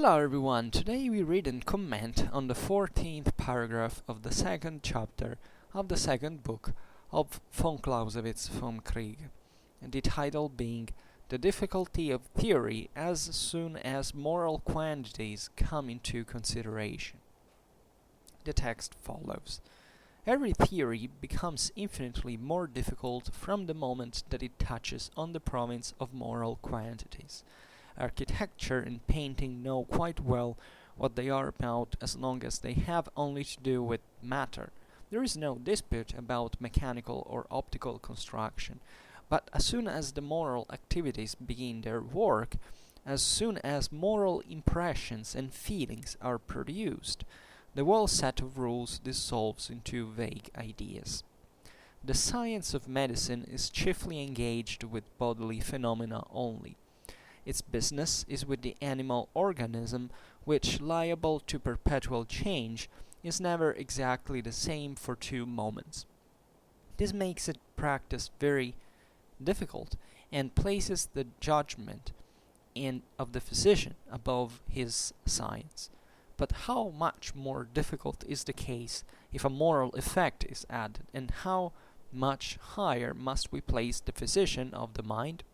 Hello everyone, today we read and comment on the 14th paragraph of the second chapter of the second book of von Clausewitz, Vom Kriege, and the title being The Difficulty of Theory as Soon as Moral Quantities Come into Consideration. The text follows. Every theory becomes infinitely more difficult from the moment that it touches on the province of moral quantities. Architecture and painting know quite well what they are about as long as they have only to do with matter. There is no dispute about mechanical or optical construction, but as soon as the moral activities begin their work, as soon as moral impressions and feelings are produced, the whole set of rules dissolves into vague ideas. The science of medicine is chiefly engaged with bodily phenomena only. Its business is with the animal organism, which, liable to perpetual change, is never exactly the same for 2 moments. This makes its practice very difficult, and places the judgment of the physician above his science. But how much more difficult is the case if a moral effect is added, and how much higher must we place the physician of the mind?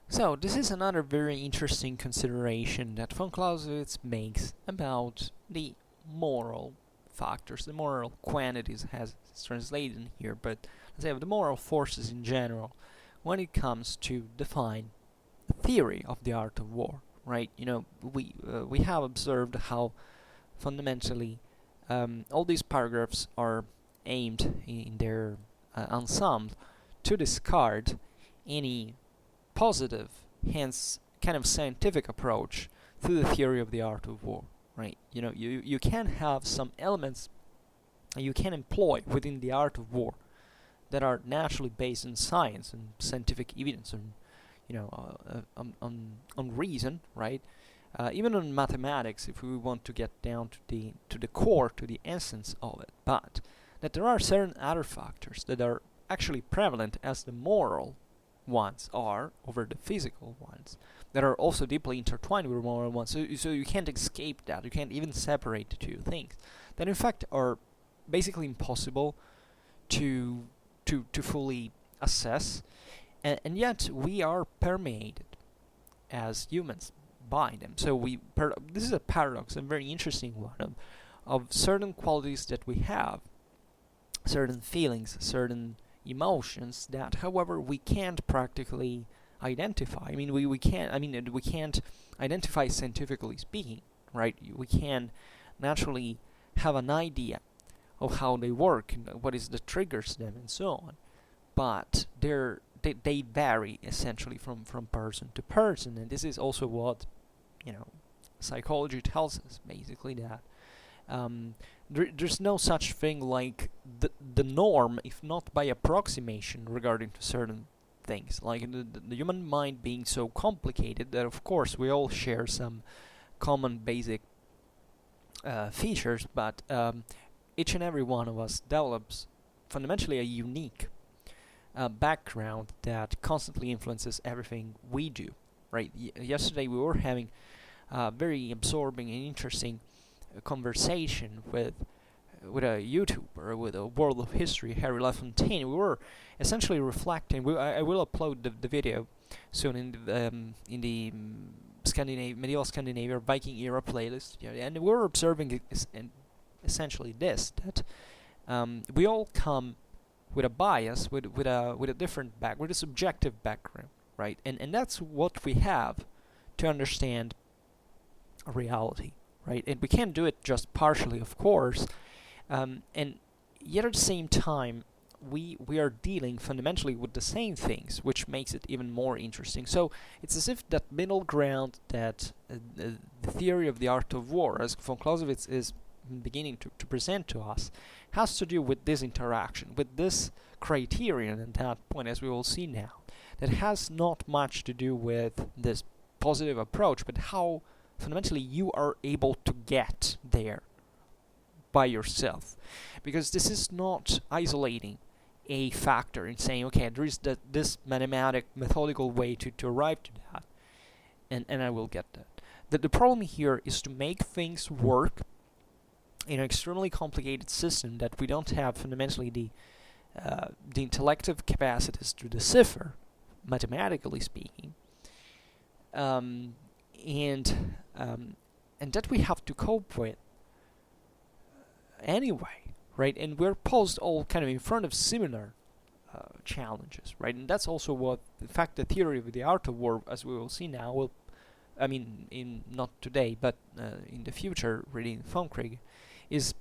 So, this is another very interesting consideration that von Clausewitz makes about the moral factors, the moral quantities as it's translated in here, but let's say the moral forces in general, when it comes to define the theory of the art of war, right? We have observed how fundamentally all these paragraphs are aimed in their ensemble to discard any positive, hence kind of scientific approach to the theory of the art of war, right? You can have some elements you can employ within the art of war that are naturally based on science and scientific evidence, on reason, right? Even on mathematics, if we want to get down to the core, to the essence of it, but that there are certain other factors that are actually prevalent as the moral ones are over the physical ones, that are also deeply intertwined with the moral ones, so you can't escape that, you can't even separate the two things, that in fact are basically impossible to fully assess, and yet we are permeated as humans by them. So this is a paradox, a very interesting one, of certain qualities that we have, certain feelings, certain emotions that, however, we can't practically identify. We can't identify scientifically speaking, right? We can naturally have an idea of how they work and what is that triggers them and so on, but they vary essentially from person to person, and this is also what psychology tells us, basically, that there's no such thing like the norm, if not by approximation, regarding to certain things, like the human mind being so complicated that of course we all share some common basic features, but each and every one of us develops fundamentally a unique background that constantly influences everything we do, right? Yesterday we were having a very absorbing and interesting conversation with a YouTuber with a world of history, Harry LaFontaine. We were essentially reflecting. I will upload the video soon in the medieval Scandinavia Viking era playlist, and we were observing essentially this, that we all come with a bias, with a different with a subjective background, right? And that's what we have to understand reality, right? And we can't do it just partially, of course, and yet at the same time we are dealing fundamentally with the same things, which makes it even more interesting. So it's as if that middle ground that the theory of the art of war, as von Clausewitz is beginning to present to us, has to do with this interaction, with this criterion at that point, as we will see now, that has not much to do with this positive approach, but how fundamentally you are able to get there by yourself, because this is not isolating a factor and saying, okay, there is this methodical way to arrive to that, and I will get that. the problem here is to make things work in an extremely complicated system that we don't have fundamentally the intellective capacities to decipher, mathematically speaking, and that we have to cope with anyway, right? And we're posed all kind of in front of similar challenges, right? And that's also what, in fact, the theory of the art of war, as we will see now, will, I mean, in not today, but in the future, reading Vom Kriege, is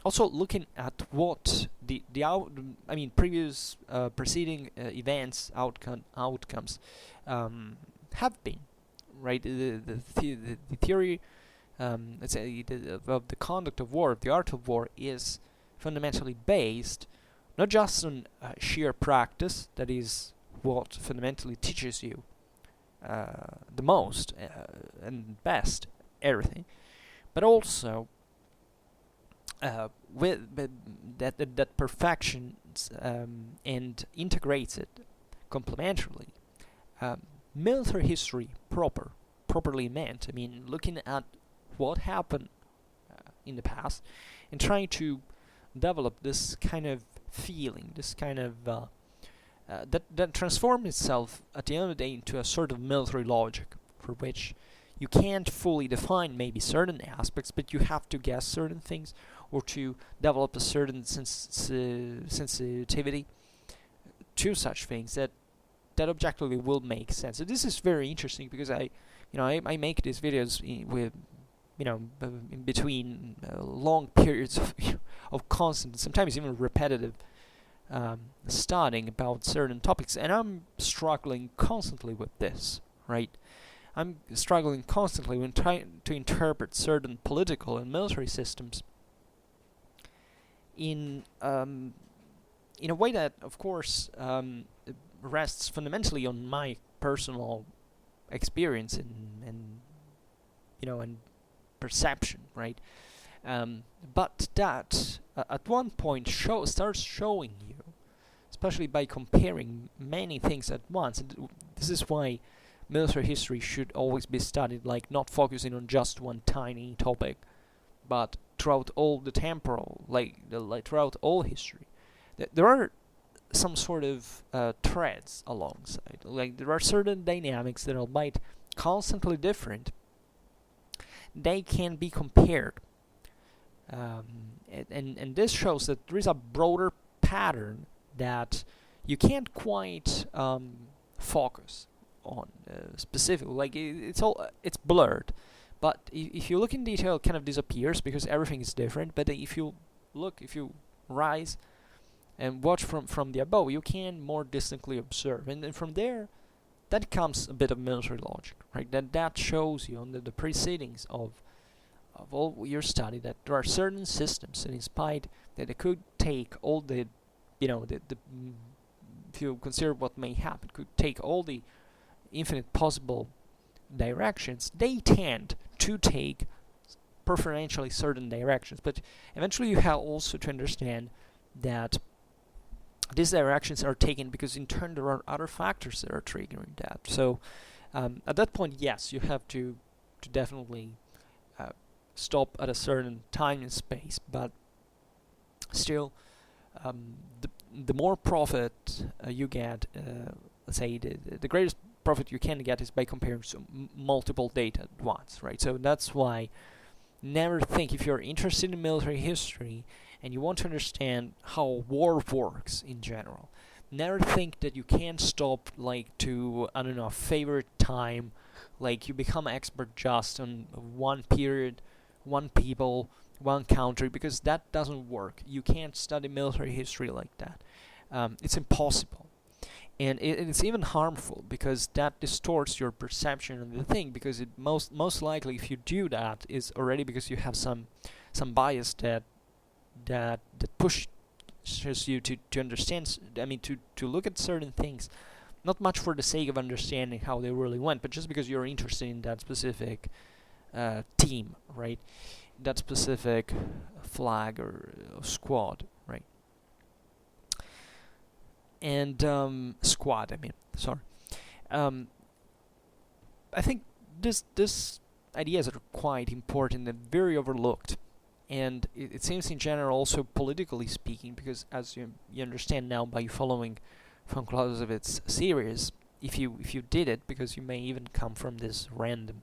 also looking at what previous preceding events, outcomes have been, right? The theory, let's say, of the conduct of war, of the art of war, is fundamentally based not just on sheer practice, that is what fundamentally teaches you the most and best everything, but also with that perfections and integrates it complementarily. Military history properly meant, I mean, looking at what happened in the past and trying to develop this kind of feeling, this kind of that transforms itself at the end of the day into a sort of military logic, for which you can't fully define maybe certain aspects, but you have to guess certain things or to develop a certain sensitivity to such things that objectively will make sense. So this is very interesting because I make these videos with in between long periods of constant, sometimes even repetitive studying about certain topics, and I'm struggling constantly with this, right? I'm struggling constantly when trying to interpret certain political and military systems in a way that, of course, rests fundamentally on my personal experience and perception, right? But that at one point starts showing you, especially by comparing many things at once. And this is why military history should always be studied, like not focusing on just one tiny topic, but throughout all the temporal, like throughout all history. There are some sort of threads alongside. Like there are certain dynamics that, albeit constantly different, they can be compared. And this shows that there is a broader pattern that you can't quite focus on specifically. Like it's blurred, but if you look in detail, it kind of disappears because everything is different. But if you rise and watch from the above, you can more distinctly observe, and then from there, that comes a bit of military logic, right? That shows you on the proceedings of all your study that there are certain systems, and in spite that it could take all the if you consider what may happen, could take all the infinite possible directions, they tend to take preferentially certain directions. But eventually you have also to understand that these directions are taken because in turn there are other factors that are triggering that. So at that point, yes, you have to definitely stop at a certain time and space, but still the more profit you get, let's say the greatest profit you can get is by comparing multiple data at once, right? So that's why never think, if you're interested in military history and you want to understand how war works in general, never think that you can stop to, I don't know, a favorite time, like you become expert just on one period, one people, one country, because that doesn't work. You can't study military history like that. It's impossible. And it's even harmful because that distorts your perception of the thing, because it most likely, if you do that, is already because you have some bias that pushes you to understand, to look at certain things, not much for the sake of understanding how they really went, but just because you're interested in that specific team, right? That specific flag or squad, right? And squad, sorry. I think this ideas are quite important and very overlooked. And it seems in general also politically speaking, because as you understand now by following von Clausewitz's series, if you did it, because you may even come from this random,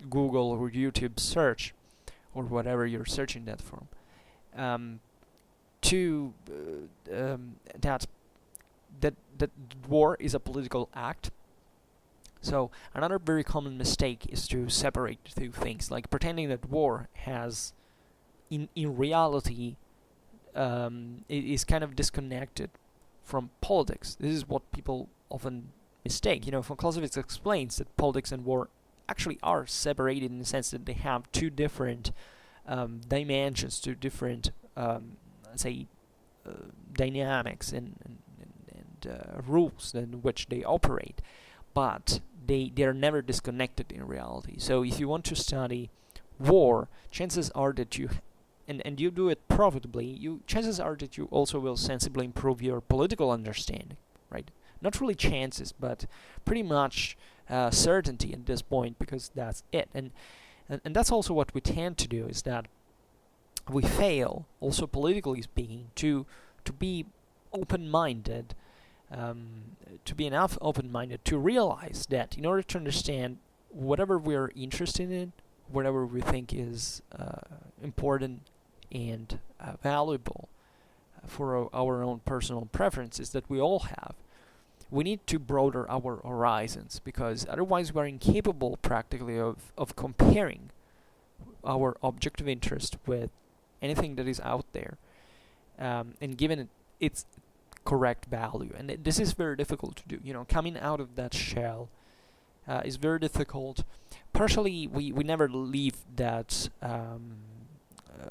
Google or YouTube search, or whatever you're searching that from, that war is a political act. So another very common mistake is to separate the two things, like pretending that war has, in reality, it is kind of disconnected from politics. This is what people often mistake. Von Clausewitz explains that politics and war actually are separated in the sense that they have two different dimensions, two different, dynamics and rules in which they operate, but they are never disconnected in reality. So if you want to study war, chances are that you and you do it profitably, chances are that you also will sensibly improve your political understanding, right? Not really chances, but pretty much certainty at this point, because that's it. And that's also what we tend to do, is that we fail, also politically speaking, to be open-minded, to be enough open-minded to realize that in order to understand whatever we're interested in, whatever we think is important and valuable for our own personal preferences that we all have, we need to broaden our horizons, because otherwise we are incapable practically of comparing our object of interest with anything that is out there, and giving it its correct value. And this is very difficult to do. Coming out of that shell is very difficult. Partially, we never leave that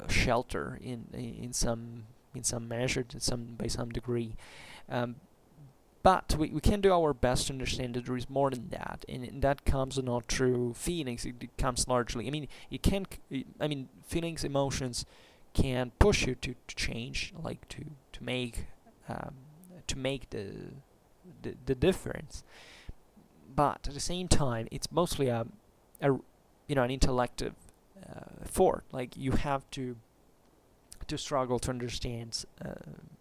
shelter in some measure, by some degree. But we can do our best to understand that there is more than that, and that comes not through feelings. It comes largely. Feelings, emotions can push you to change, like to make the difference. But at the same time, it's mostly an intellective effort. Like, you have to struggle to understand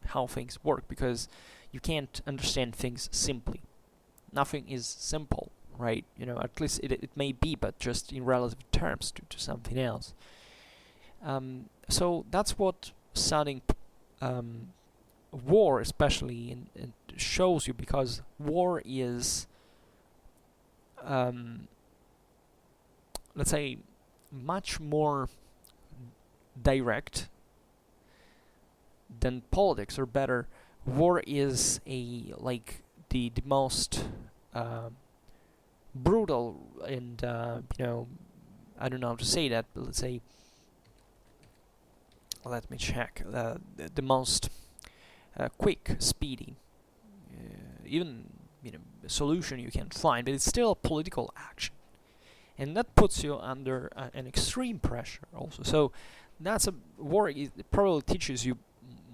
how things work, because you can't understand things simply. Nothing is simple, right? At least it may be, but just in relative terms to something else. So that's what studying war especially and shows you, because war is, let's say, much more direct than politics, or better, war is the most brutal and I don't know how to say that, but let's say, let me check, the most quick, speedy, even solution you can find, but it's still a political action, and that puts you under an extreme pressure also. So that's a war. It probably teaches you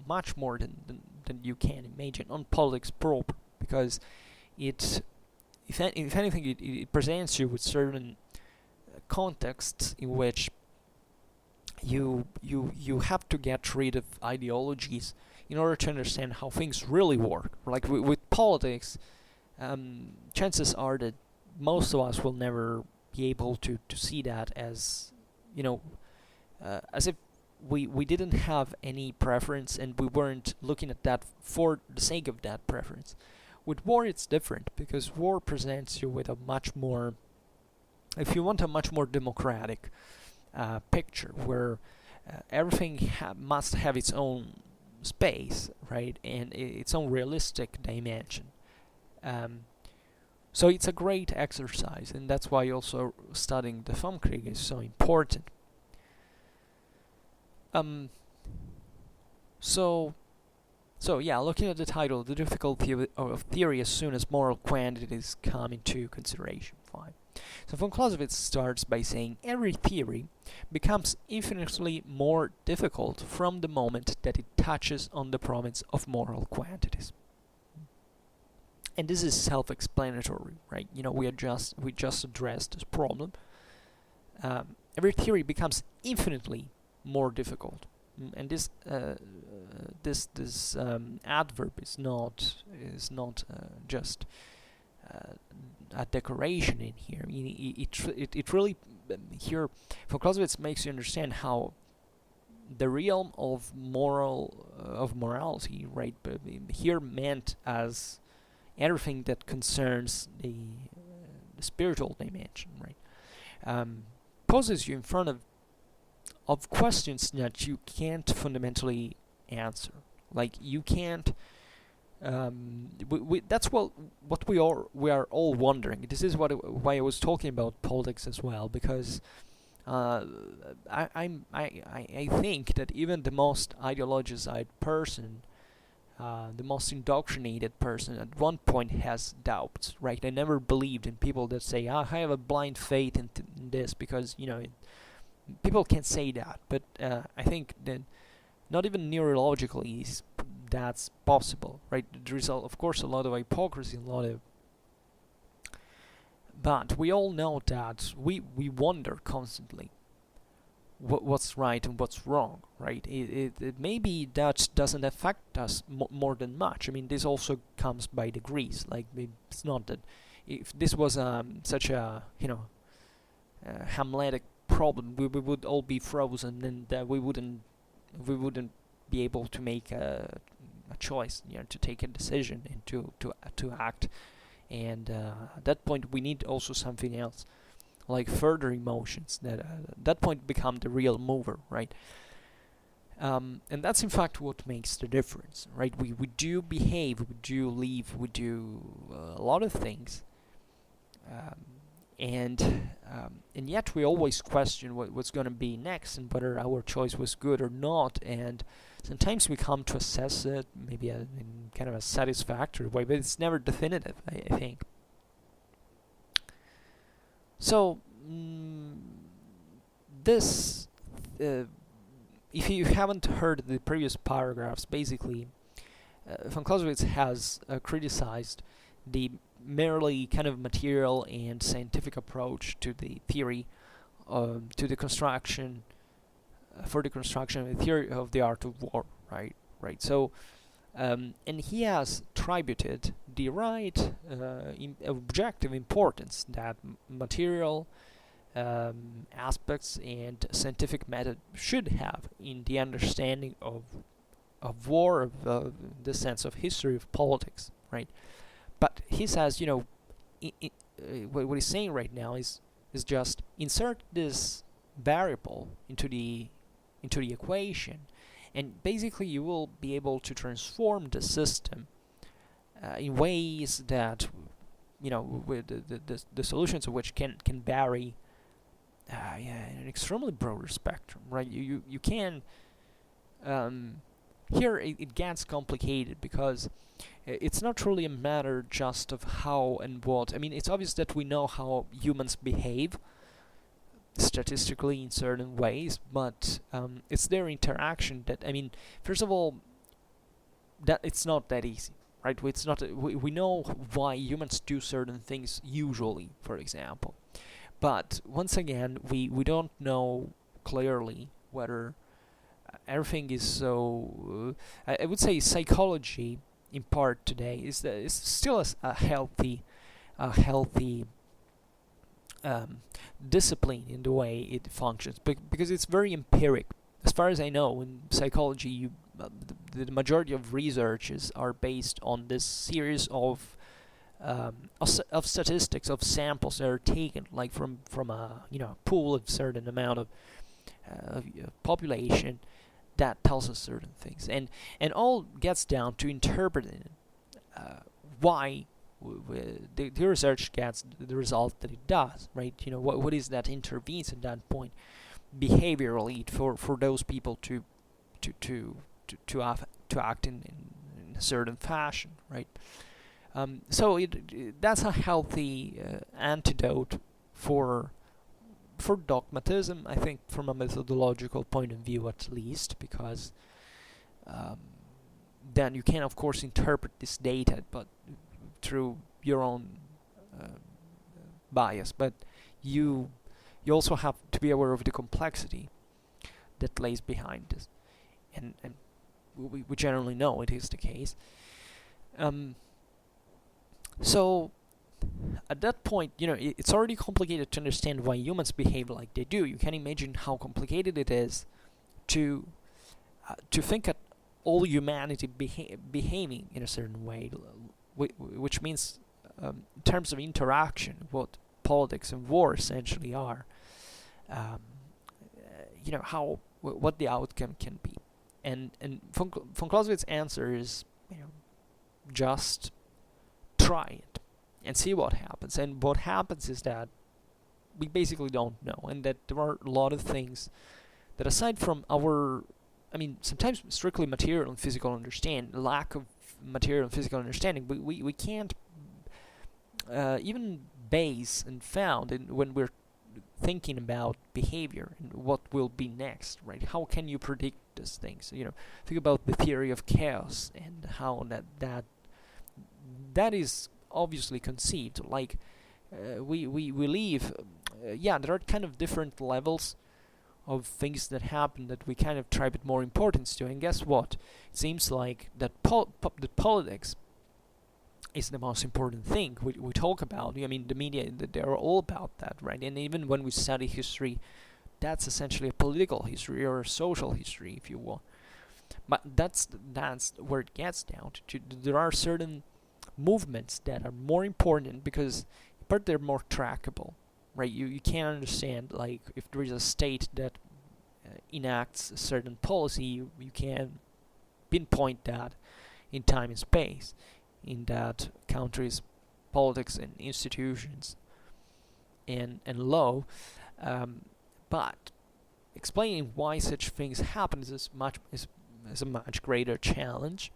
much more than you can imagine on politics proper, because if anything, it presents you with certain contexts in which you have to get rid of ideologies in order to understand how things really work. Like with politics, chances are that most of us will never be able to see that as if we didn't have any preference, and we weren't looking at that for the sake of that preference. With war, it's different, because war presents you with a much more, if you want, a much more democratic picture, where everything must have its own space, right, and its own realistic dimension. So it's a great exercise, and that's why also studying the Vom Kriege is so important. So yeah, looking at the title, the difficulty of theory as soon as moral quantities come into consideration. Fine. So von Clausewitz starts by saying every theory becomes infinitely more difficult from the moment that it touches on the province of moral quantities. And this is self-explanatory, right? We just addressed this problem. Every theory becomes infinitely more difficult, and this adverb is not just a decoration in here. It really here von Clausewitz makes you understand how the realm of morality, right? But here meant as everything that concerns the spiritual dimension, right? Poses you in front of questions that you can't fundamentally answer. Like you can't. That's what we are all wondering. This is why I was talking about politics as well, because I think that even the most ideologized person, the most indoctrinated person, at one point has doubts, right? I never believed in people that say, I have a blind faith in this, because people can say that, but I think that not even neurologically that's possible, right? There is, of course, a lot of hypocrisy, but we all know that we wonder constantly what's right and what's wrong, right? It maybe that doesn't affect us more than much. I mean, this also comes by degrees. Like, it's not that if this was such a Hamletic problem, we would all be frozen, and we wouldn't be able to make a choice, to take a decision and to act. And at that point, we need also something else, like further emotions that at that point become the real mover, right? And that's in fact what makes the difference, right? We do behave, we do live, we do a lot of things, and yet we always question what's going to be next and whether our choice was good or not. And sometimes we come to assess it maybe in kind of a satisfactory way, but it's never definitive, I think. So this, if you haven't heard the previous paragraphs, basically von Clausewitz has criticized the merely kind of material and scientific approach to the theory, to the construction, for the construction of the theory of the art of war, right? So, and he has tributed the right objective importance that material aspects and scientific method should have in the understanding of war, of the sense of history of politics, right? But he says, what he's saying right now is just insert this variable into the equation, and basically you will be able to transform the system in ways that with the solutions of which can vary in an extremely broader spectrum, right? You can here it gets complicated, because it's not really a matter just of how and what. I mean, it's obvious that we know how humans behave statistically in certain ways, but it's their interaction that, I mean, first of all, that it's not that easy, right? It's not. We know why humans do certain things usually, for example, but once again, we don't know clearly whether everything is so. I would say psychology, in part today, is still a healthy discipline in the way it functions, because it's very empiric. As far as I know, in psychology, the majority of researches are based on this series of statistics, of samples that are taken, like from a pool of certain amount of population that tells us certain things, and all gets down to interpreting why the research gets the result that it does, right? What is that intervenes at that point behaviorally for those people to act in a certain fashion, right? So that's a healthy antidote for dogmatism, I think, from a methodological point of view at least, because then you can of course interpret this data, but through your own bias, but you also have to be aware of the complexity that lays behind this, and we generally know it is the case. So at that point, it's already complicated to understand why humans behave like they do. You can imagine how complicated it is to think at all humanity behaving in a certain way, which means in terms of interaction, what politics and war essentially are. What the outcome can be, and von Clausewitz's answer is, just try it and see what happens. And what happens is that we basically don't know, and that there are a lot of things that, aside from our, sometimes strictly material and physical lack of material and physical understanding, we can't even base and found when we're thinking about behavior and what will be next, right? How can you predict these things? Think about the theory of chaos and how that is obviously conceived. Like we live, there are kind of different levels of things that happen that we kind of try a bit more importance to. And guess what? It seems like that that politics is the most important thing we talk about. The media, they're all about that, right? And even when we study history, that's essentially a political history or a social history, if you will. But that's where it gets down to. There are certain movements that are more important because they're more trackable, right? You can understand, like, if there is a state that enacts a certain policy, you can pinpoint that in time and space, in that country's politics and institutions and law. But explaining why such things happen is a much greater challenge.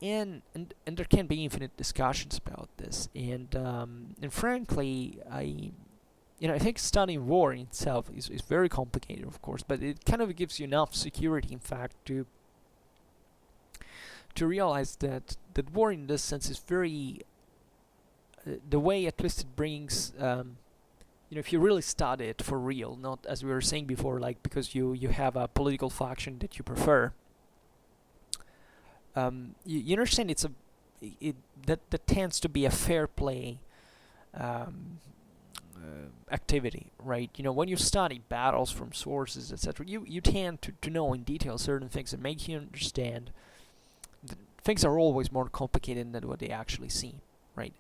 And there can be infinite discussions about this, and frankly, I think studying war in itself is very complicated, of course, but it kind of gives you enough security, in fact, to realize that war in this sense is very, the way at least it brings, if you really study it for real, not as we were saying before, like because you have a political faction that you prefer. You understand that tends to be a fair play activity, right? When you study battles from sources, etc., you tend to know in detail certain things and make you understand that things are always more complicated than what they actually seem, right?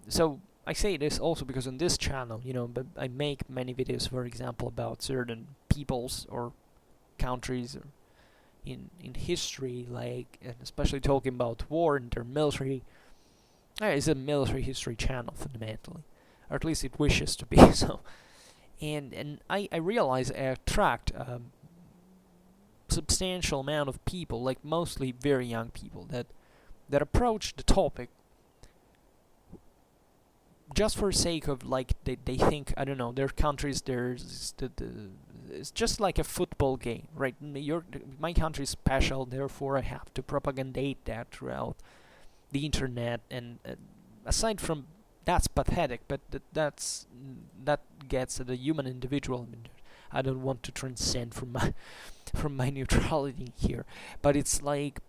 So I say this also because on this channel, but I make many videos, for example, about certain peoples or countries or in history, like, and especially talking about war and their military. It's a military history channel fundamentally, or at least it wishes to be so. And I realize I attract substantial amount of people, like mostly very young people, that approach the topic just for the sake of, like, they think, I don't know, their countries, it's just like a football game, right? My country is special, therefore I have to propagandate that throughout the internet, and aside from that's pathetic, but that gets at the human individual. I don't want to transcend from my neutrality here, but it's like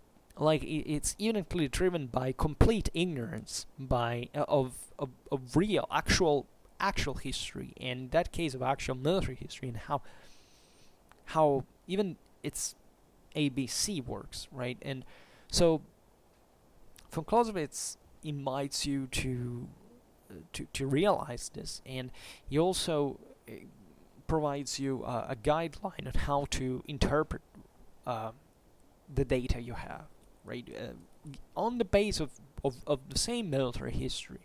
it's uniquely driven by complete ignorance of real actual history, and in that case of actual military history, and how even its ABC works, right? And so von Clausewitz invites you to realize this, and he also provides you a guideline on how to interpret the data you have, right? On the base of the same military history.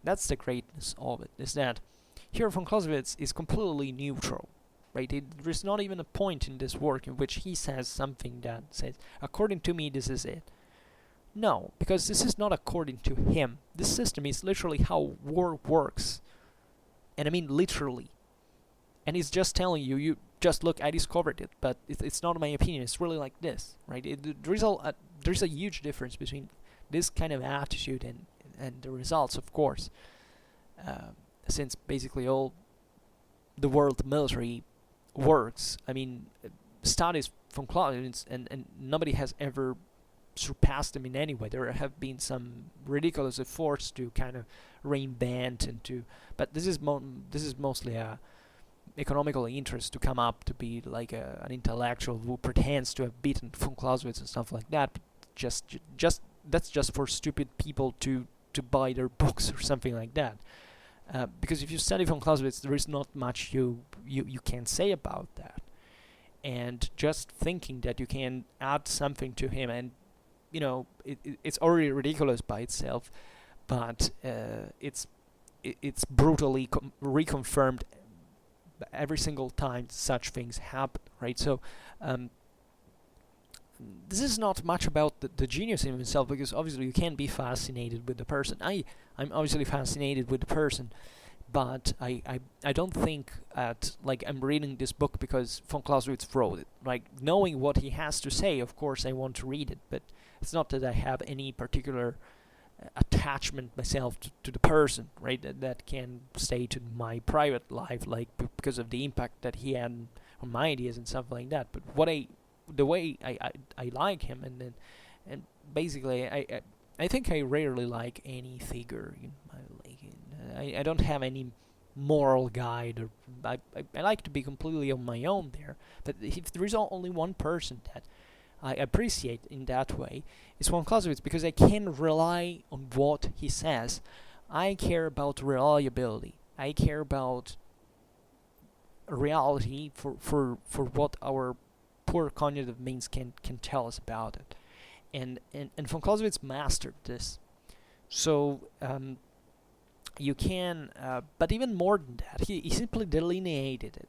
That's the greatness of it, is that here von Clausewitz is completely neutral, right? There is not even a point in this work in which he says something that says, according to me, this is it. No, because this is not according to him. This system is literally how war works. And I mean literally. And he's just telling you, just look, I discovered it, but it's not my opinion. It's really like this, right? There's a huge difference between this kind of attitude and the results, of course, since basically all the world military works. I mean, studies from Clausewitz, and nobody has ever surpassed them in any way. There have been some ridiculous efforts to kind of reinvent but this is mostly a economical interest to come up to be like an intellectual who pretends to have beaten von Clausewitz and stuff like that. But just that's just for stupid people to buy their books or something like that. Because if you study von Clausewitz, there is not much you can say about that. And just thinking that you can add something to him, and it's already ridiculous by itself, but it's brutally reconfirmed every single time such things happen, right? So this is not much about the genius in himself, because obviously you can be fascinated with the person. I'm obviously fascinated with the person, but I don't think like I'm reading this book because von Clausewitz wrote it. Like, knowing what he has to say, of course I want to read it, but it's not that I have any particular attachment myself to the person, right? That can stay to my private life, like because of the impact that he had on my ideas and stuff like that. But the way I like him, and basically I think I rarely like any figure in my life. I don't have any moral guide, or I like to be completely on my own there. But if there is only one person that I appreciate in that way, it's von Clausewitz, because I can rely on what he says. I care about reliability. I care about reality for what our poor cognitive means can tell us about it. And von Clausewitz mastered this. So you can, but even more than that, he simply delineated it.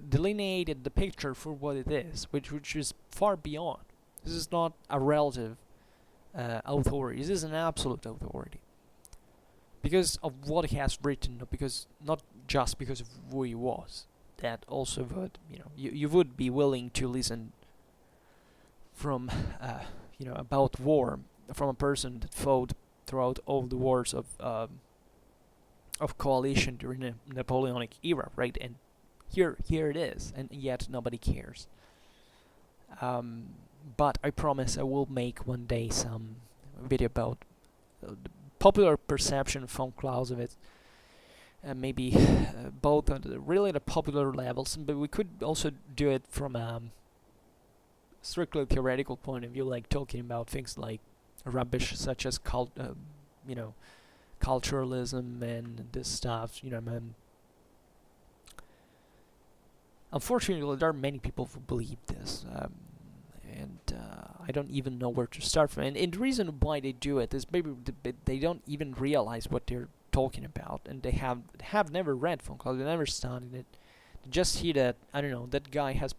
Delineated the picture for what it is, which is far beyond. This is not a relative authority. This is an absolute authority, because of what he has written, not just because of who he was. That also would, you would be willing to listen from, about war from a person that fought throughout all the wars of coalition during the Napoleonic era, right? And here it is, and yet nobody cares. But I promise I will make one day some video about the popular perception of von Clausewitz, maybe both on the popular levels, but we could also do it from a strictly theoretical point of view, like talking about things like rubbish such as culturalism and this stuff. Unfortunately, there are many people who believe this, and I don't even know where to start from. And the reason why they do it is maybe they don't even realize what they're talking about, and they have never read von Clausewitz, they never studied it. They just see that, I don't know, that guy has,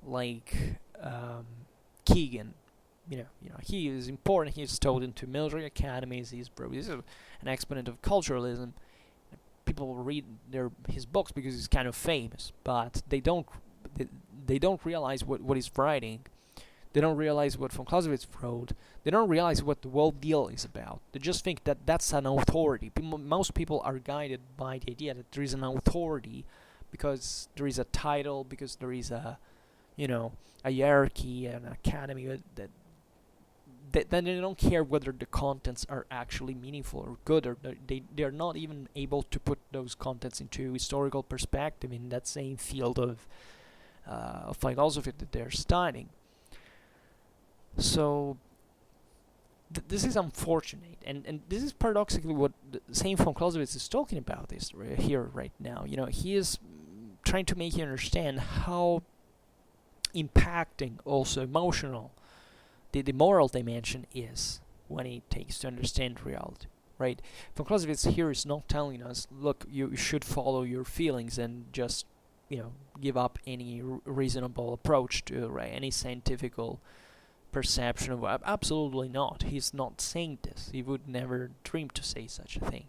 like Keegan, he is important. He's taught into military academies. He's an exponent of culturalism. People will read his books because he's kind of famous, but they don't realize what he's writing. They don't realize what von Clausewitz wrote. They don't realize what the whole deal is about. They just think that that's an authority. Most people are guided by the idea that there is an authority because there is a title, because there is a hierarchy, an academy. Then they don't care whether the contents are actually meaningful or good, or they are not even able to put those contents into historical perspective in that same field of philosophy that they're studying. So this is unfortunate, and this is paradoxically what the same von Clausewitz is talking about here right now. He is trying to make you understand how impacting, also emotional, the moral dimension is when it takes to understand reality, right? Von Clausewitz here is not telling us, look, you should follow your feelings and just, give up any reasonable approach to any scientific perception of absolutely not. He's not saying this. He would never dream to say such a thing.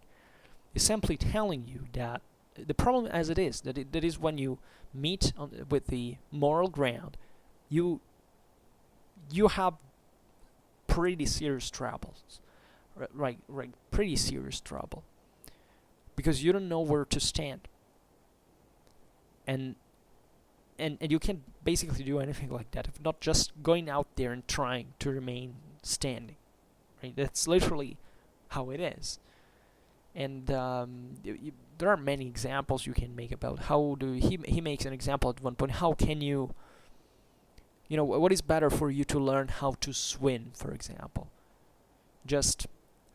He's simply telling you that the problem as it is that is when you meet with the moral ground, you have pretty serious troubles, right, pretty serious trouble, because you don't know where to stand, and you can't basically do anything like that if not just going out there and trying to remain standing, right? That's literally how it is. And there are many examples you can make about how do he makes an example at one point. How can you what is better for you to learn how to swim, for example? Just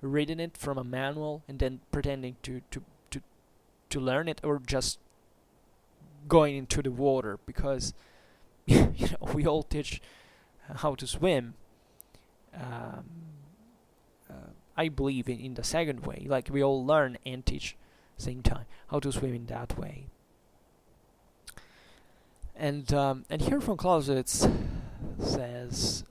reading it from a manual and then pretending to learn it, or just going into the water? Because we all teach how to swim. I believe in the second way, like we all learn and teach same time how to swim in that way. And here from Clausewitz says,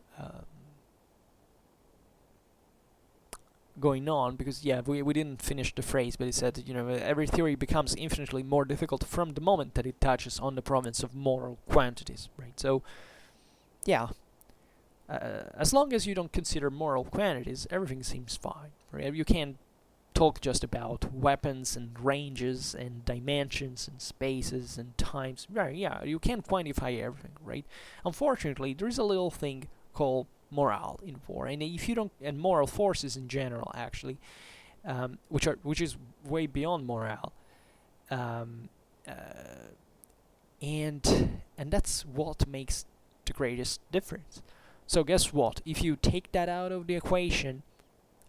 going on, because we didn't finish the phrase, but he said every theory becomes infinitely more difficult from the moment that it touches on the province of moral quantities, right? So as long as you don't consider moral quantities, everything seems fine, right? You can talk just about weapons and ranges and dimensions and spaces and times, right? Yeah, you can quantify everything, right? Unfortunately, there is a little thing called morale in war, and if you don't, and moral forces in general, actually, which is way beyond morale, and that's what makes the greatest difference. So guess what? If you take that out of the equation,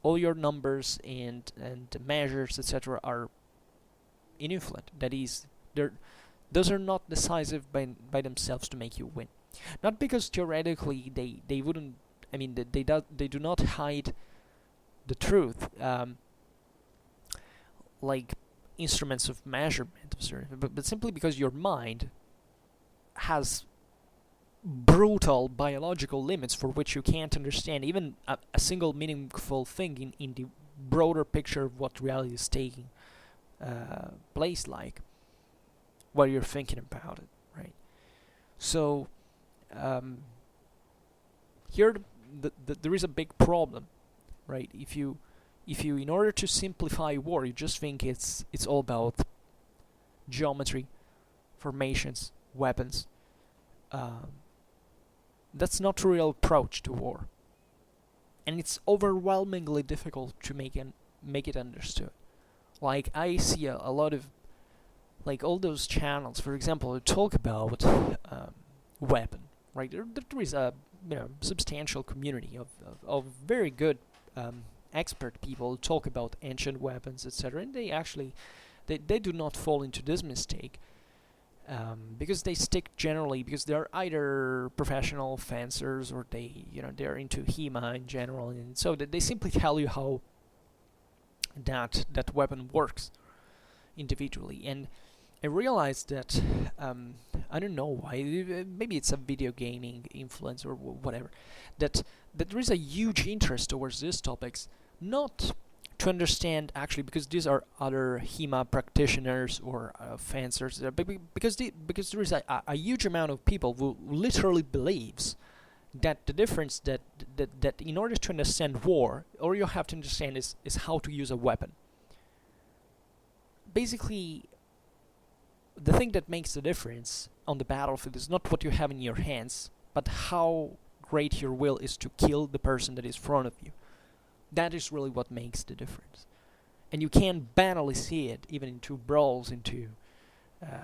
all your numbers and measures, etc., are ininfluent. That is, those are not decisive by themselves to make you win. Not because theoretically they wouldn't. I mean, they do not hide the truth, like instruments of measurement, but simply because your mind has brutal biological limits for which you can't understand even a single meaningful thing in the broader picture of what reality is taking place like, while you're thinking about it, right? So here there is a big problem, right? If you in order to simplify war, you just think it's all about geometry, formations, weapons. That's not a real approach to war, and it's overwhelmingly difficult to make it understood. Like, I see a lot of, like, all those channels, for example, that talk about weapon, right? There is a substantial community of very good expert people who talk about ancient weapons, etc., and they do not fall into this mistake. Because they stick generally, because they're either professional fencers or they're into HEMA in general, and so they simply tell you how that weapon works individually. And I realized that I don't know why, maybe it's a video gaming influence or whatever, that there is a huge interest towards these topics, not to understand actually, because these are other HEMA practitioners or fencers, because there is a huge amount of people who literally believes that the difference that in order to understand war, all you have to understand is how to use a weapon. Basically, the thing that makes the difference on the battlefield is not what you have in your hands, but how great your will is to kill the person that is in front of you. That is really what makes the difference. And you can banally see it even into brawls, into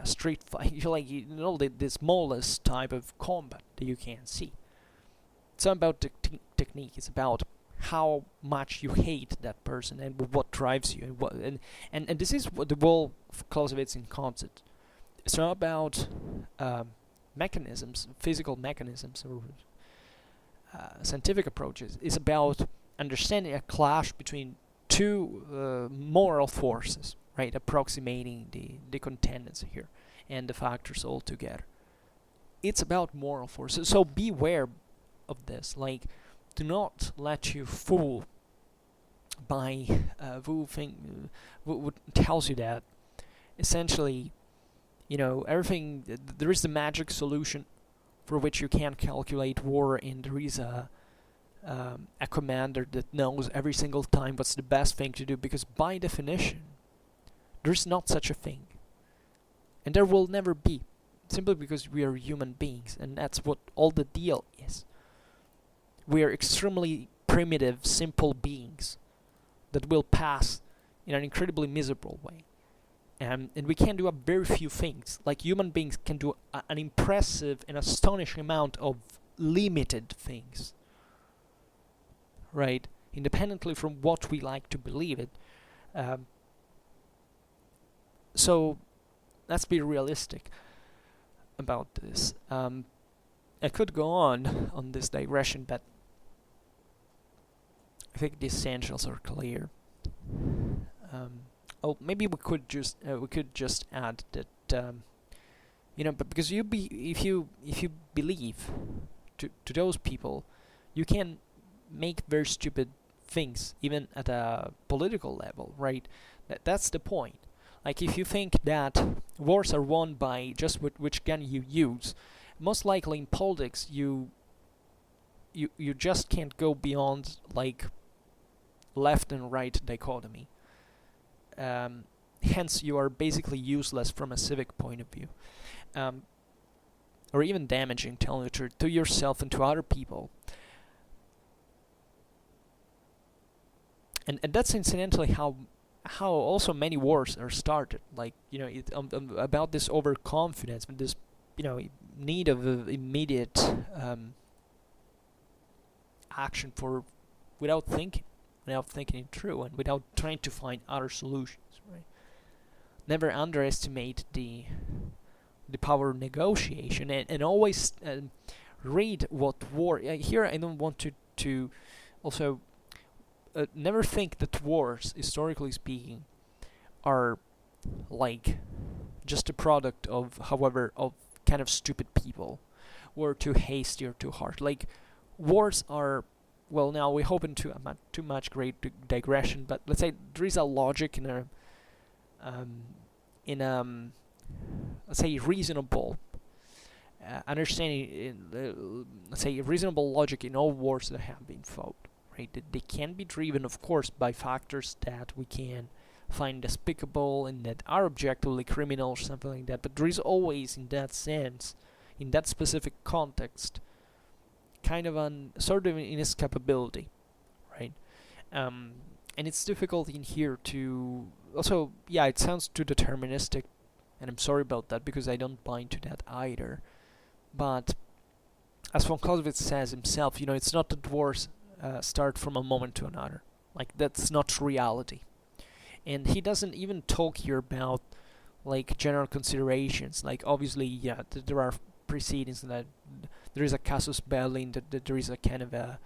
street fight, the smallest type of combat that you can see. It's not about technique, it's about how much you hate that person and what drives you, and this is what the whole Clausewitz in concept. It's not about mechanisms, physical mechanisms, or scientific approaches. It's about understanding a clash between two moral forces, right, approximating the contenders here and the factors all together. It's about moral forces, so beware of this. Like, do not let you fool by who tells you that essentially, everything, there is the magic solution for which you can't calculate war, and there is a commander that knows every single time what's the best thing to do, because by definition, there's not such a thing. And there will never be, simply because we are human beings, and that's what all the deal is. We are extremely primitive, simple beings that will pass in an incredibly miserable way. And we can do a very few things. Like, human beings can do an impressive and astonishing amount of limited things, right? Independently from what we like to believe it. So let's be realistic about this. I could go on this digression, but I think the essentials are clear. Maybe we could just add that but because if you believe to those people, you can make very stupid things even at a political level, right? That's the point. Like, if you think that wars are won by just which gun you use, most likely in politics you just can't go beyond like left and right dichotomy. Hence, you are basically useless from a civic point of view, or even damaging, telling the truth, to yourself and to other people. And that's incidentally how also many wars are started. Like, about this overconfidence, this need of immediate action without thinking it through, and without trying to find other solutions, right? Never underestimate the power of negotiation, and always read what war. Here, I don't want to also never think that wars, historically speaking, are like just a product of kind of stupid people, or too hasty or too harsh. Like, wars are, well, now we hope into too much great digression, but let's say there is a logic in let's say reasonable understanding, let's say reasonable logic in all wars that have been fought, right? They can be driven, of course, by factors that we can find despicable and that are objectively criminal or something like that, but there is always, in that sense, in that specific context, kind of an sort of inescapability, right? And it's difficult in here to also, it sounds too deterministic, and I'm sorry about that, because I don't buy into that either. But as von Clausewitz says himself, it's not that wars start from a moment to another. Like, that's not reality. And he doesn't even talk here about like general considerations. Like, obviously, there are precedents, that there is a casus belli, that there is a kind of a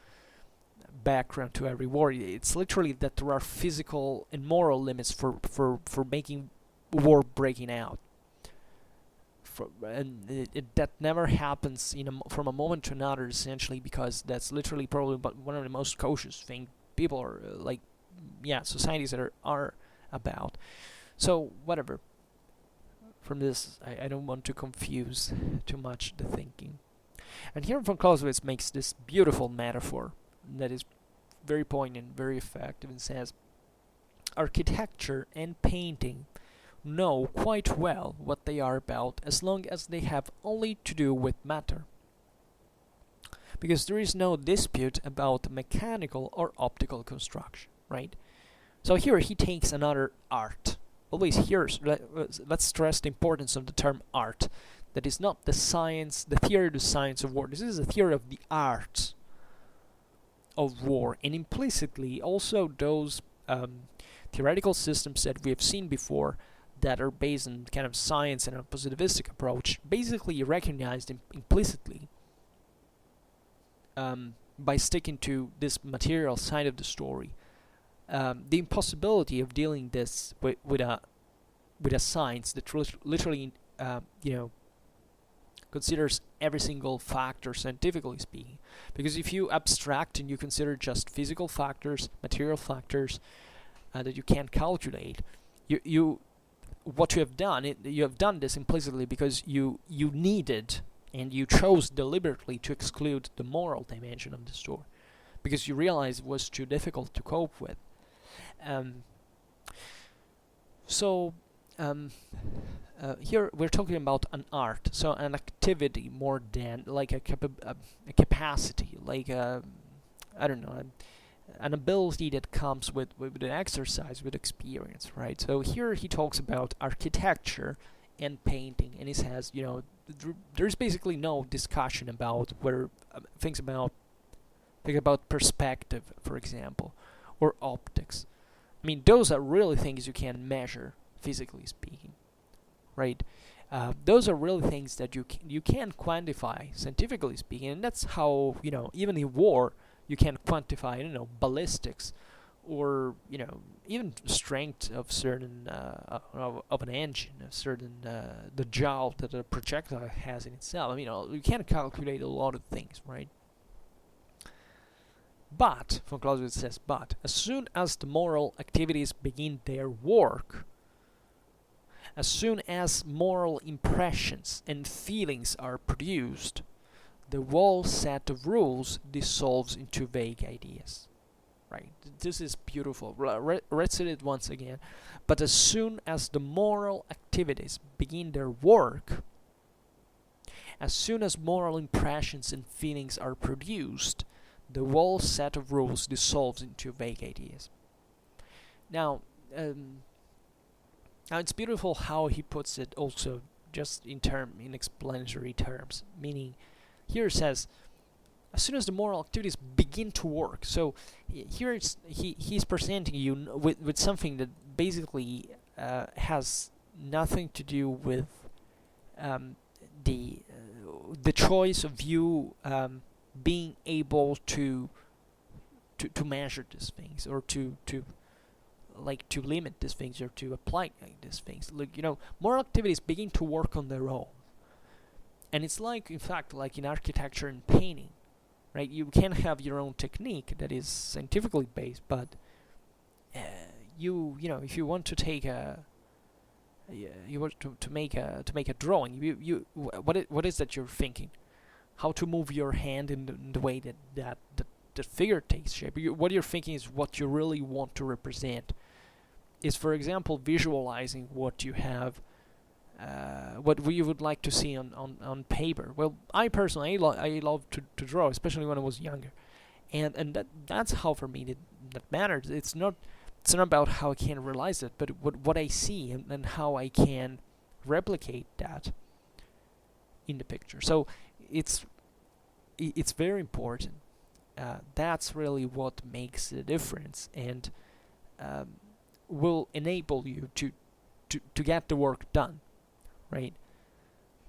background to every war. It's literally that there are physical and moral limits for making war breaking out. And that never happens from a moment to another, essentially, because that's literally probably one of the most cautious things people are societies that are about. So whatever. From this, I don't want to confuse too much the thinking. And here von Clausewitz makes this beautiful metaphor that is very poignant, very effective, and says, architecture and painting know quite well what they are about as long as they have only to do with matter, because there is no dispute about mechanical or optical construction, right? So here he takes another art. Always here, let's stress the importance of the term art. That is not the science, the theory of the science of war. This is a theory of the art of war, and implicitly also those theoretical systems that we have seen before that are based on kind of science and a positivistic approach, basically recognized implicitly by sticking to this material side of the story, the impossibility of dealing this with a science that literally considers every single factor, scientifically speaking. Because if you abstract and you consider just physical factors, material factors that you can't calculate, you what you have done, you have done this implicitly because you needed and you chose deliberately to exclude the moral dimension of the story because you realized it was too difficult to cope with. Here we're talking about an art, so an activity more than like a capacity, like I don't know, an ability that comes with an exercise, with experience, right? So here he talks about architecture and painting, and he says, there's basically no discussion about where things about perspective, for example, or optics. I mean, those are really things you can measure, physically speaking, right? Those are really things that you can quantify, scientifically speaking, and that's how, even in war, you can quantify, ballistics, or, even strength of certain, of an engine, of certain, the joule that a projectile has in itself. I mean, you can calculate a lot of things, right? But, von Clausewitz says, but, as soon as the moral activities begin their work, as soon as moral impressions and feelings are produced, the whole set of rules dissolves into vague ideas. Right? This is beautiful. Let's say it once again. But as soon as the moral activities begin their work, as soon as moral impressions and feelings are produced, the whole set of rules dissolves into vague ideas. Now it's beautiful how he puts it also just in explanatory terms, meaning here it says, as soon as the moral activities begin to work. So here he's presenting you with something that basically has nothing to do with the choice of you being able to measure these things, or to limit these things, or to apply these things. Look, moral activities begin to work on their own, and it's in fact, like in architecture and painting, right? You can have your own technique that is scientifically based, but if you want to take to make a drawing, what is that you're thinking? How to move your hand in the way that the figure takes shape. What you're thinking is what you really want to represent. Is, for example, visualizing what you have, what you would like to see on paper. Well, I personally, I love to draw, especially when I was younger, and that's how for me that matters. It's not about how I can realize it, but what I see and how I can replicate that in the picture. So it's very important. That's really what makes the difference, and will enable you to get the work done, right?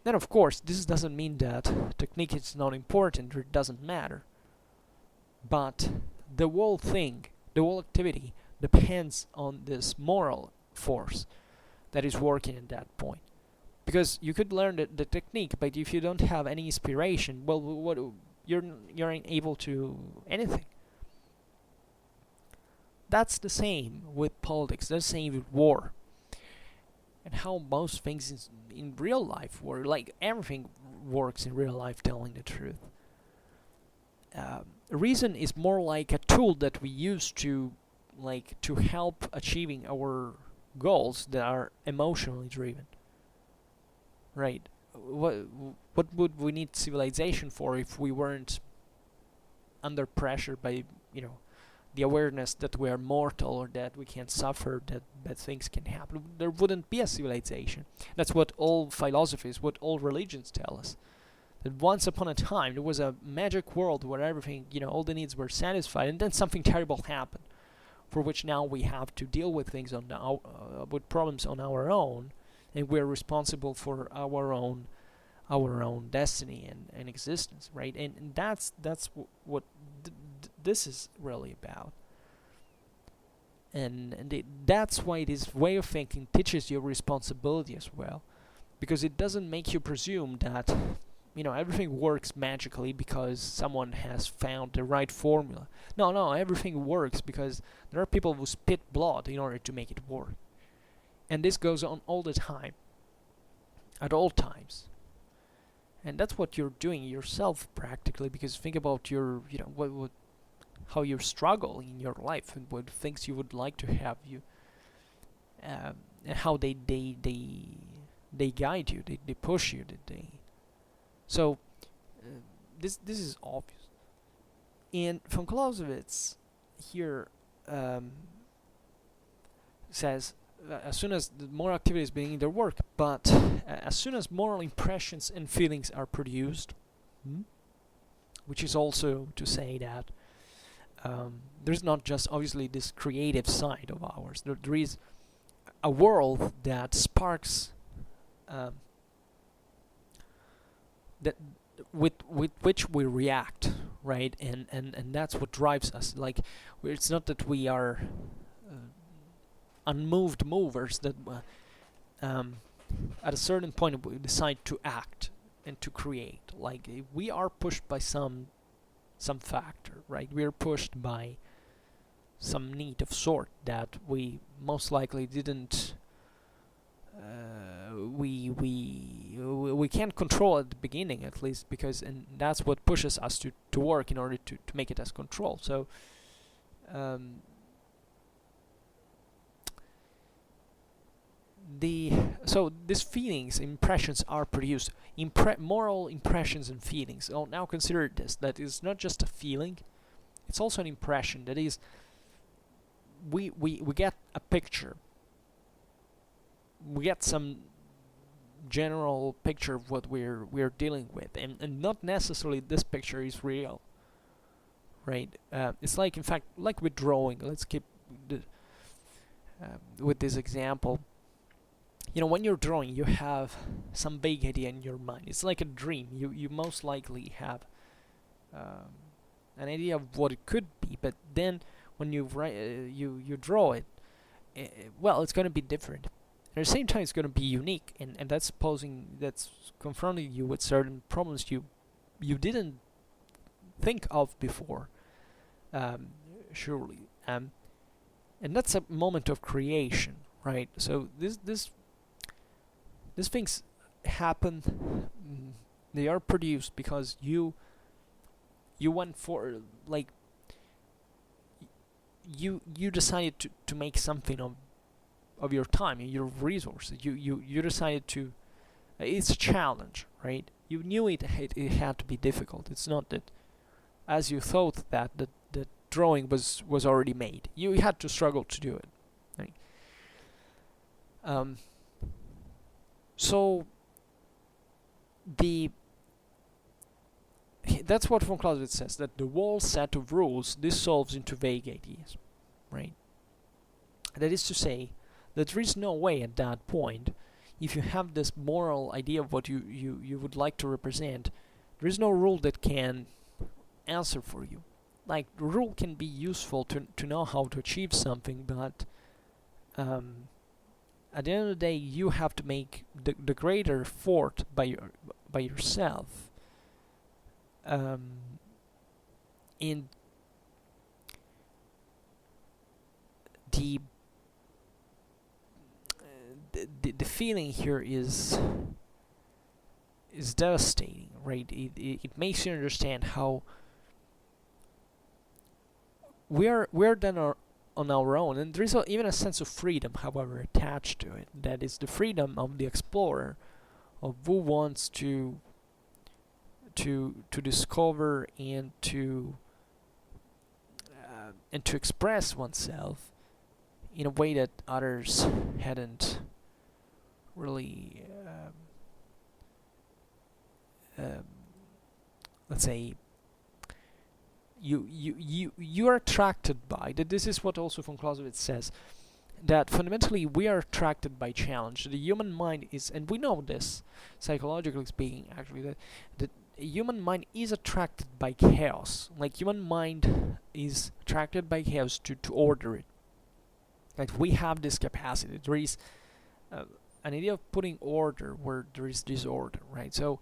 Then, of course, this doesn't mean that technique is not important or it doesn't matter, but the whole thing, the whole activity, depends on this moral force that is working at that point. Because you could learn the technique, but if you don't have any inspiration, well, you're unable to anything. That's the same with politics. That's the same with war. And how most things in real life work. Like, everything works in real life, telling the truth. Reason is more like a tool that we use to help achieving our goals that are emotionally driven. Right? What would we need civilization for if we weren't under pressure by, the awareness that we are mortal, or that we can suffer, that bad things can happen? There wouldn't be a civilization. That's what all philosophies, what all religions tell us. That once upon a time there was a magic world where everything, all the needs were satisfied, and then something terrible happened, for which now we have to deal with things with problems on our own, and we're responsible for our own destiny and existence, right? And that's what this is really about. And that's why this way of thinking teaches you responsibility as well, because it doesn't make you presume that everything works magically because someone has found the right formula. No, everything works because there are people who spit blood in order to make it work. And this goes on all the time, at all times. And that's what you're doing yourself practically, because think about your, how you struggle in your life and what things you would like to have, and how they guide you, they push you, so this is obvious. And von Clausewitz here says, as soon as the moral activity is beginning their work, but as soon as moral impressions and feelings are produced, which is also to say that there's not just obviously this creative side of ours. There is a world that sparks, that with which we react, right? And that's what drives us. Like, it's not that we are unmoved movers that at a certain point we decide to act and to create. Like, we are pushed by some factor, right? We are pushed by some need of sort that we most likely didn't we can't control at the beginning, at least, because, and that's what pushes us to work in order to make it as control. So these feelings, impressions are produced, moral impressions and feelings. Oh, now consider this, that is not just a feeling, it's also an impression. That is, we get a picture, we get some general picture of what we're dealing with, and not necessarily this picture is real, right? It's like, in fact, like with drawing. Let's keep with this example. When you're drawing, you have some vague idea in your mind. It's like a dream. You most likely have an idea of what it could be, but then when you draw it, well, it's going to be different. At the same time, it's going to be unique, and that's confronting you with certain problems you didn't think of before, surely. And that's a moment of creation, right? So these things happen. They are produced because you went for, like, you decided to make something of your time and your resources. You decided to. It's a challenge, right? You knew it had to be difficult. It's not that, as you thought that the drawing was already made. You had to struggle to do it, right? So that's what von Clausewitz says, that the whole set of rules dissolves into vague ideas, right? That is to say, that there is no way at that point, if you have this moral idea of what you would like to represent, there is no rule that can answer for you. Like, the rule can be useful to know how to achieve something, but at the end of the day, you have to make the greater effort by yourself. In the feeling here is devastating, right? It makes you understand how we're then on our own, and there is even a sense of freedom, however, attached to it. That is the freedom of the explorer, of who wants to discover and to express oneself in a way that others hadn't really, let's say, you are attracted by that. This is what also von Clausewitz says, that fundamentally we are attracted by challenge. The human mind is, and we know this psychologically speaking, actually, that the human mind is attracted by chaos. Like, human mind is attracted by chaos to order it. Like, we have this capacity. There is an idea of putting order where there is disorder, right? So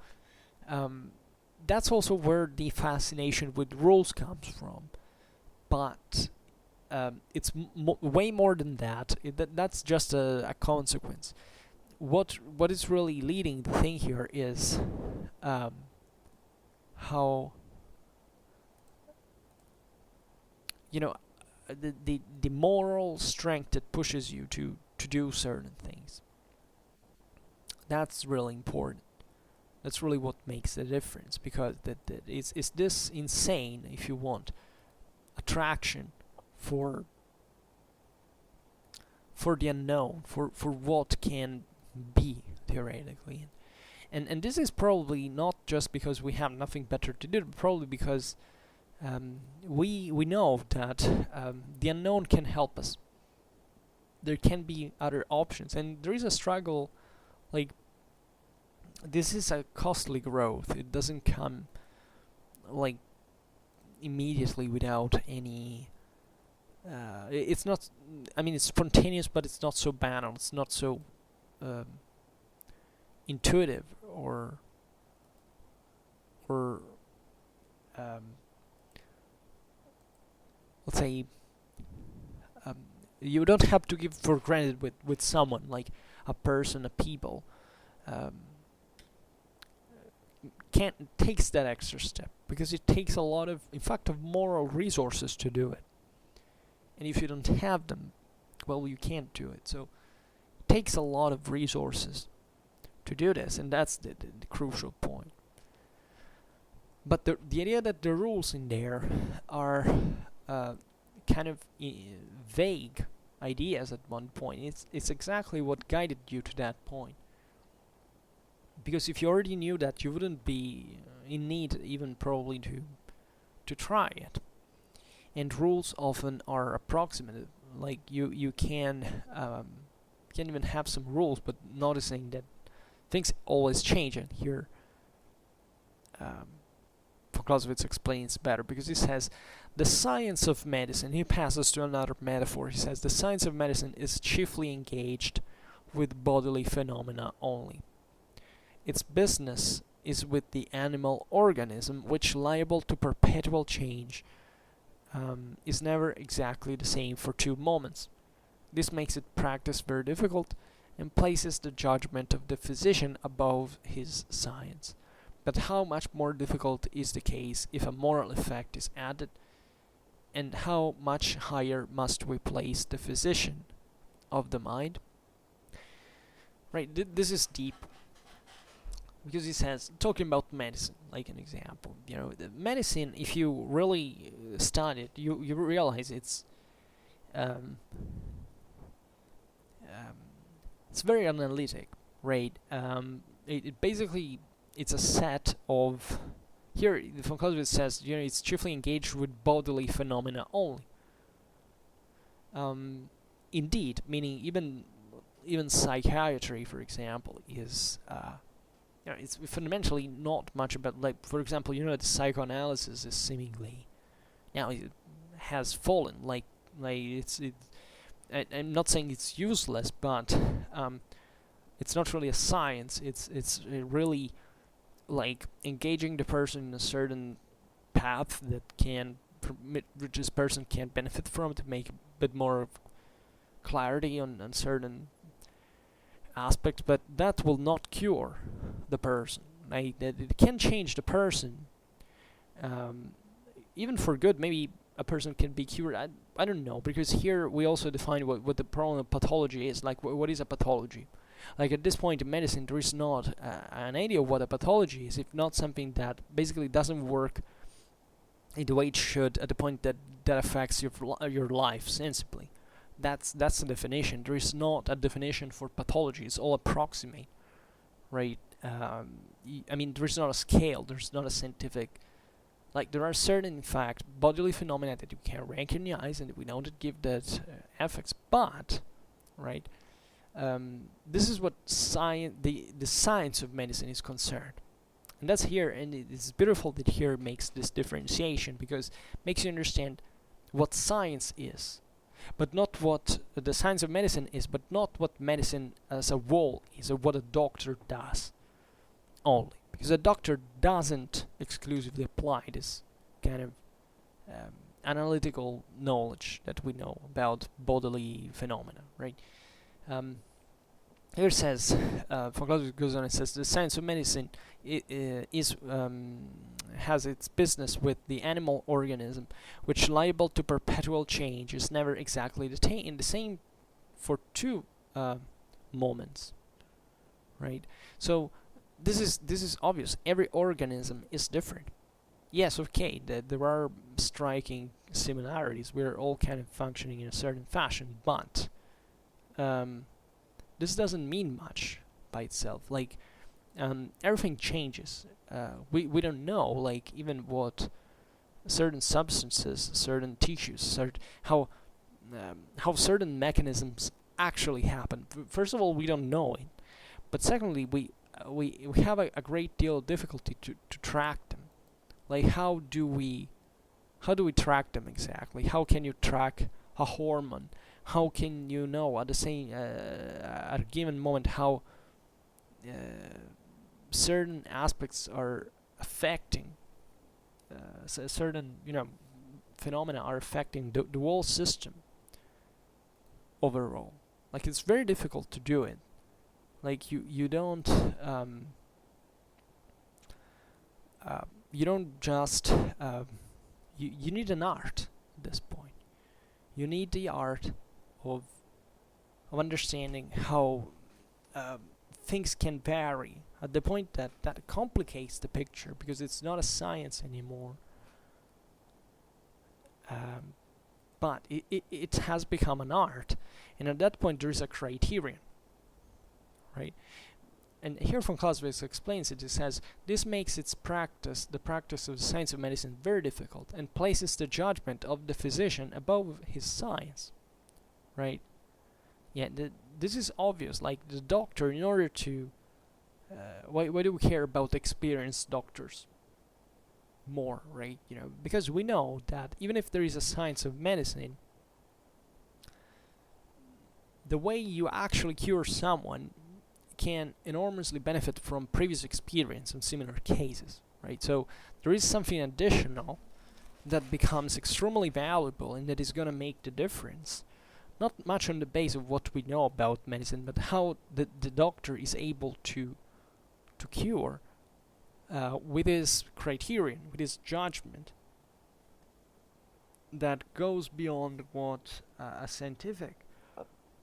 that's also where the fascination with rules comes from. But it's way more than that. That's just a consequence. What is really leading the thing here is how the moral strength that pushes you to do certain things. That's really important. That's really what makes the difference, because it's this insane, if you want, attraction for the unknown, for what can be theoretically, and this is probably not just because we have nothing better to do, but probably because we know that the unknown can help us. There can be other options, and there is a struggle. Like, this is a costly growth. It doesn't come like immediately without any. It's not. I mean, it's spontaneous, but it's not so banal. It's not so intuitive or let's say, you don't have to give for granted with someone, like a person, a people. Takes that extra step, because it takes a lot of, in fact, of moral resources to do it. And if you don't have them, well, you can't do it. So it takes a lot of resources to do this, and that's the crucial point. But the idea that the rules in there are kind of vague ideas at one point, it's exactly what guided you to that point. Because if you already knew that, you wouldn't be in need even probably to try it. And rules often are approximative. Like you can even have some rules, but noticing that things always change. And here Clausewitz explains better, because he says the science of medicine, he passes to another metaphor. He says the science of medicine is chiefly engaged with bodily phenomena only. Its business is with the animal organism, which, liable to perpetual change, is never exactly the same for 2 moments. This makes its practice very difficult and places the judgment of the physician above his science. But how much more difficult is the case if a moral effect is added, and how much higher must we place the physician of the mind? Right, this is deep. Because he says, talking about medicine, like an example, the medicine, if you really study it, you realize it's very analytic, right? It basically, it's a set of, here Von Clausewitz says, it's chiefly engaged with bodily phenomena only. Indeed, meaning even psychiatry, for example, is it's fundamentally not much about, like, for example, that psychoanalysis is seemingly, now it has fallen, like I'm not saying it's useless, but it's not really a science. It's really like engaging the person in a certain path that which this person can benefit from, to make a bit more of clarity on certain aspects, but that will not cure the person. It can change the person, even for good. Maybe a person can be cured. I don't know, because here we also define what the problem of pathology is. Like, what is a pathology? Like, at this point in medicine, there is not an idea of what a pathology is, if not something that basically doesn't work in the way it should at the point that affects your life sensibly. That's the definition. There is not a definition for pathology. It's all approximate, right? I mean, there is not a scale. There's not a scientific. Like, there are certain, in fact, bodily phenomena that you can recognize, and we know that give that effects. But, right, this is what the science of medicine is concerned, and that's here. And it's beautiful that here makes this differentiation, because it makes you understand what science is. But not what the science of medicine is, but not what medicine as a whole is, or what a doctor does only. Because a doctor doesn't exclusively apply this kind of analytical knowledge that we know about bodily phenomena, right? Here it says, von Clausewitz goes on and says, the science of medicine has its business with the animal organism, which, liable to perpetual change, is never exactly the same for two moments, right? So this is obvious. Every organism is different. Yes, okay, there are striking similarities. We're all kind of functioning in a certain fashion, but this doesn't mean much by itself. Like, everything changes. We don't know, like, even what certain substances, certain tissues, how certain mechanisms actually happen. First of all, we don't know it, but secondly, we have a great deal of difficulty to track them. Like, how do we track them exactly? How can you track a hormone? How can you know at a given moment how certain aspects are affecting certain phenomena are affecting the whole system overall? Like, it's very difficult to do it. Like, you don't just you need an art at this point. You need the art of understanding how things can vary at the point that complicates the picture, because it's not a science anymore. But it has become an art, and at that point there is a criterion, right? And here von Clausewitz explains it. He says, this makes the practice of the science of medicine, very difficult, and places the judgment of the physician above his science, right? Yeah, this is obvious. Like, the doctor, in order to why do we care about experienced doctors more, right? Because we know that even if there is a science of medicine, the way you actually cure someone can enormously benefit from previous experience in similar cases, right? So there is something additional that becomes extremely valuable and that is going to make the difference. Not much on the base of what we know about medicine, but how the doctor is able to cure with his criterion, with his judgment that goes beyond what a scientific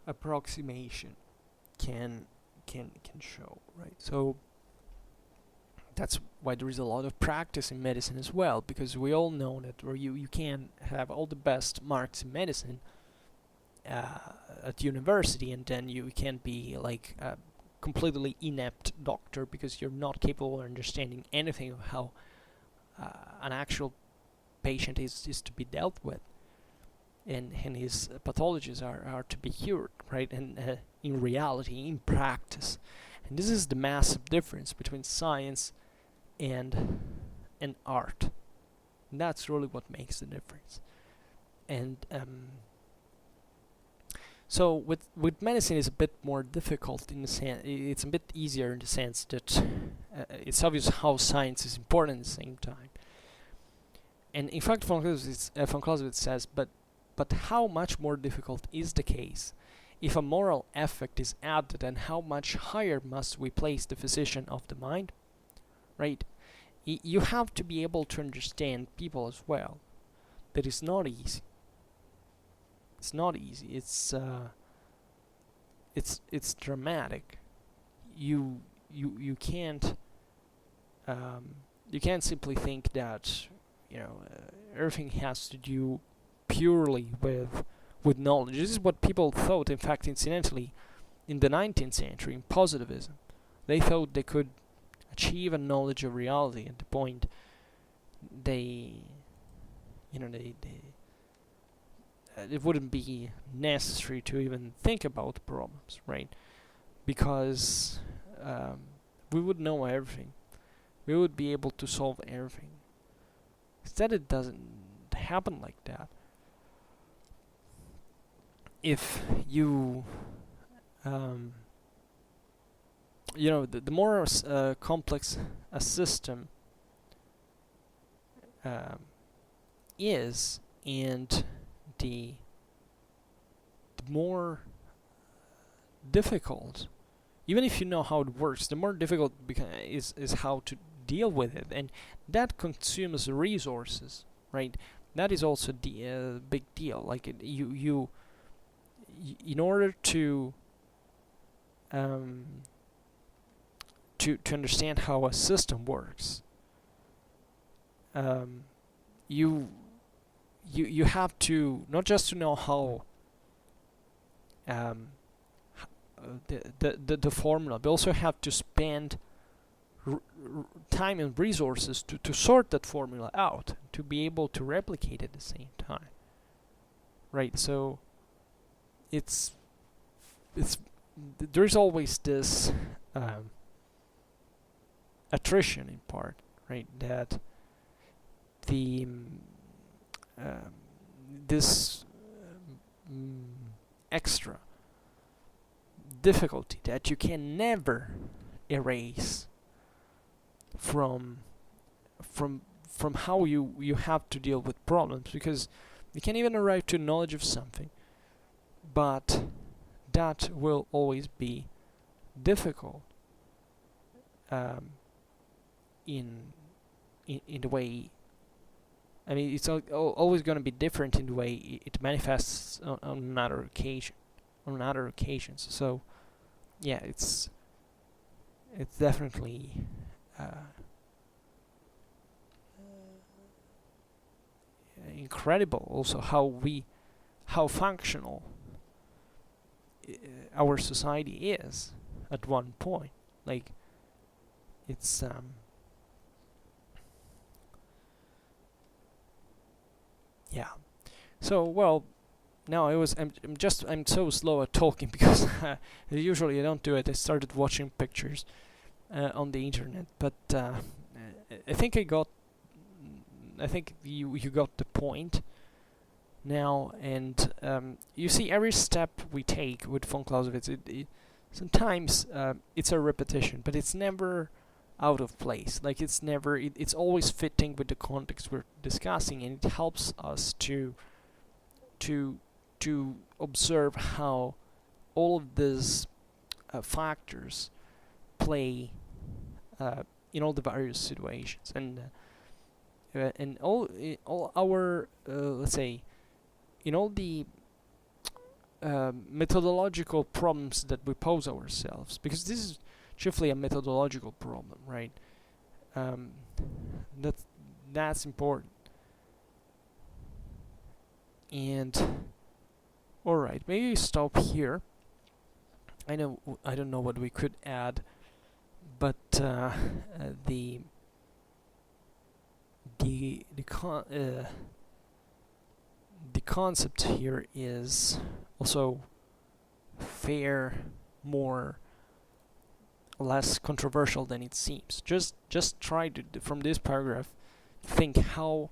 approximation can show, right? So that's why there is a lot of practice in medicine as well, because we all know that you can have all the best marks in medicine at university, and then you can be like a completely inept doctor because you're not capable of understanding anything of how an actual patient is to be dealt with, and his pathologies are to be cured, right? And in reality, in practice, and this is the massive difference between science and art. And that's really what makes the difference. And so with medicine is a bit more difficult in the sense, it's a bit easier in the sense that it's obvious how science is important at the same time. And in fact, von Clausewitz says, but how much more difficult is the case if a moral effect is added, and how much higher must we place the physician of the mind, right? You have to be able to understand people as well. That is not easy. It's not easy. It's dramatic. You can't simply think that everything has to do purely with knowledge. This is what people thought, in fact, incidentally, in the 19th century, in positivism. They thought they could achieve a knowledge of reality at the point it wouldn't be necessary to even think about problems, right? Because we would know everything. We would be able to solve everything. Instead, it doesn't happen like that. If you, the more complex a system is, and the more difficult, even if you know how it works, the more difficult is how to deal with it, and that consumes resources, right? That is also the big deal. Like in order to understand how a system works, you have to not just to know how the formula, but also have to spend time and resources to sort that formula out, to be able to replicate at the same time, right? So there's always this attrition in part, right? That the this extra difficulty that you can never erase from how you have to deal with problems, because you can even arrive to knowledge of something, but that will always be difficult in the way. I mean, it's always going to be different in the way it manifests on another occasion, on other occasions. So, yeah, it's definitely incredible. Also, how functional our society is at one point. Like, it's yeah. So, well, no, I'm so slow at talking because usually I don't do it. I started watching pictures on the internet, but I think you got the point now. And you see, every step we take with von Clausewitz, sometimes it's a repetition, but it's never out of place. Like, it's always fitting with the context we're discussing, and it helps us to observe how all of these factors play in all the various situations, and all our let's say, in all the methodological problems that we pose ourselves, because this is chiefly a methodological problem, right? That's important. And all right, maybe stop here. I don't know what we could add, but the concept here is also more less controversial than it seems. Just try to, from this paragraph, think how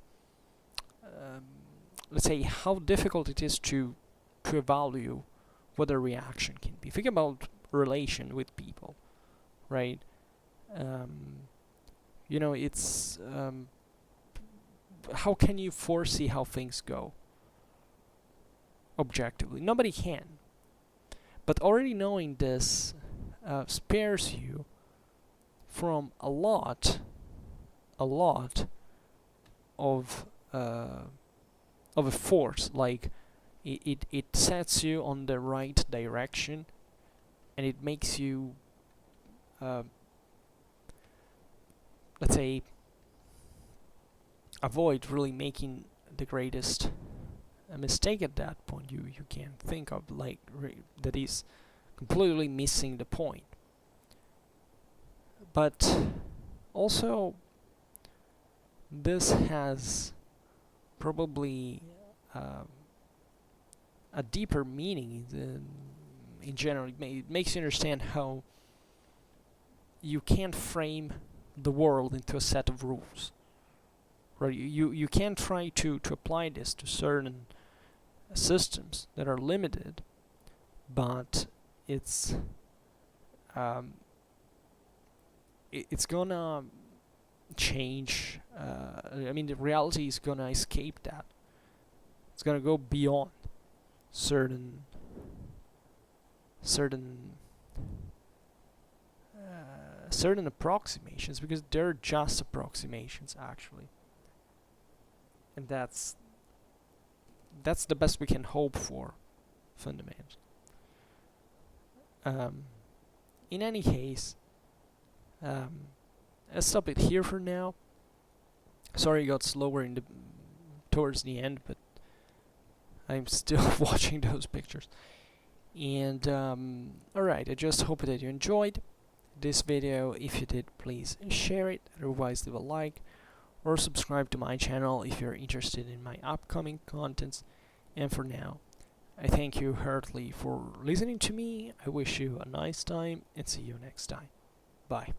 let's say, how difficult it is to evaluate what a reaction can be. Think about relation with people, right? It's how can you foresee how things go objectively? Nobody can. But already knowing this spares you from a lot of a force. Like, it sets you on the right direction, and it makes you let's say, avoid really making the greatest mistake at that point you can think of, like that is completely missing the point. But also, this has probably a deeper meaning in general. It makes you understand how you can't frame the world into a set of rules. Right? You can try to apply this to certain systems that are limited, but it's gonna change. I mean, the reality is gonna escape that. It's gonna go beyond certain certain approximations, because they're just approximations actually, and that's the best we can hope for, fundamentally. In any case, I'll stop it here for now. Sorry it got slower towards the end, but I'm still watching those pictures. And alright, I just hope that you enjoyed this video. If you did, please share it, otherwise leave a like, or subscribe to my channel if you're interested in my upcoming contents. And for now, I thank you heartily for listening to me. I wish you a nice time, and see you next time. Bye.